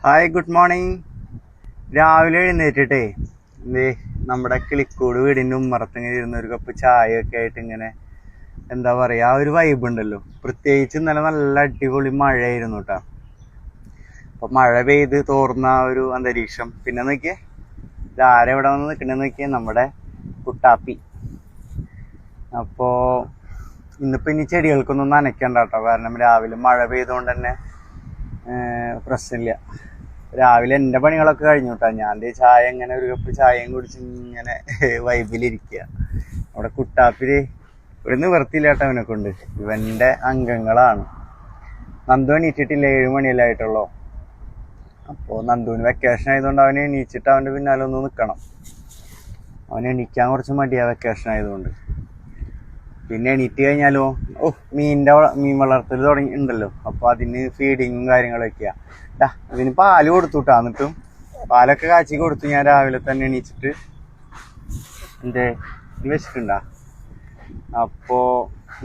Hi, good morning. രാവിലെ എഴുന്നേറ്റിട്ടേ എന്തേ നമ്മുടെ കിളിക്കൂട് വീടിൻ്റെ ഉമ്മറത്തിങ്ങനെ ഇരുന്ന ഒരു കപ്പ് ചായയൊക്കെ ആയിട്ട് ഇങ്ങനെ എന്താ പറയുക, ആ ഒരു വൈബ് ഉണ്ടല്ലോ. പ്രത്യേകിച്ച് ഇന്നലെ നല്ല അടിപൊളി മഴയായിരുന്നു കേട്ടോ. അപ്പം മഴ പെയ്ത് തോർന്ന ആ ഒരു അന്തരീക്ഷം. പിന്നെ നോക്കിയേ, ഇതാരെവിടെ വന്ന് നിൽക്കണമെന്ന് നോക്കിയേ, നമ്മുടെ കുട്ടാപ്പി. അപ്പോൾ ഇന്നിപ്പോൾ ഇനി ചെടികൾക്കൊന്നും നനയ്ക്കണ്ട കേട്ടോ, കാരണം രാവിലെ മഴ പെയ്തുകൊണ്ട് തന്നെ പ്രശ്നമില്ല. രാവിലെ എൻ്റെ പണികളൊക്കെ കഴിഞ്ഞു കേട്ടോ. ഞാൻ ചായ ഇങ്ങനെ ഒരു കപ്പ് ചായയും കുടിച്ച് ഇങ്ങനെ വൈബിലിരിക്കുക. അവിടെ കുട്ടാപ്പി ഒരു നിവർത്തിയില്ല കേട്ടോ, അവനെ കൊണ്ട്. ഇവൻ്റെ അംഗങ്ങളാണ്. നന്ദു എണീറ്റിട്ടില്ല, 7 മണിയല്ലേ ആയിട്ടുള്ളൂ. അപ്പോൾ നന്ദുവിന് വെക്കേഷൻ ആയതുകൊണ്ട് അവന് എണീച്ചിട്ട് അവൻ്റെ പിന്നാലെ ഒന്ന് നിൽക്കണം. അവന് എണീക്കാൻ കുറച്ച് മടിയാണ് വെക്കേഷൻ ആയതുകൊണ്ട്. പിന്നെ എണീറ്റ് കഴിഞ്ഞാലോ മീൻ വളർത്തൽ ഉണ്ടല്ലോ. അപ്പോൾ അതിന് ഫീഡിങ്ങും കാര്യങ്ങളൊക്കെയാണ്. ഇതിന് പാല് കൊടുത്തുട്ടാ. എന്നിട്ടും പാലൊക്കെ കാച്ചി കൊടുത്തു ഞാൻ രാവിലെ തന്നെ എണീച്ചിട്ട്. എൻ്റെ വെച്ചിട്ടുണ്ടാ. അപ്പോൾ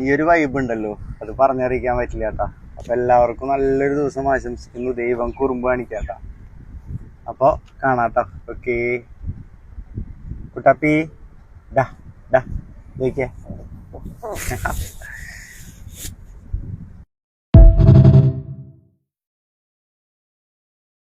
ഈ ഒരു വൈബ് ഉണ്ടല്ലോ, അത് പറഞ്ഞറിയിക്കാൻ പറ്റില്ല കേട്ടാ. അപ്പോൾ എല്ലാവർക്കും നല്ലൊരു ദിവസം ആശംസിക്കുന്നു. ദൈവം കുറുമ്പ് കാണിക്കാട്ടാ. അപ്പോൾ കാണാട്ടോ. ഓക്കേ കുട്ടാപ്പി, ഡാ ഡാ ഇരിക്കേ.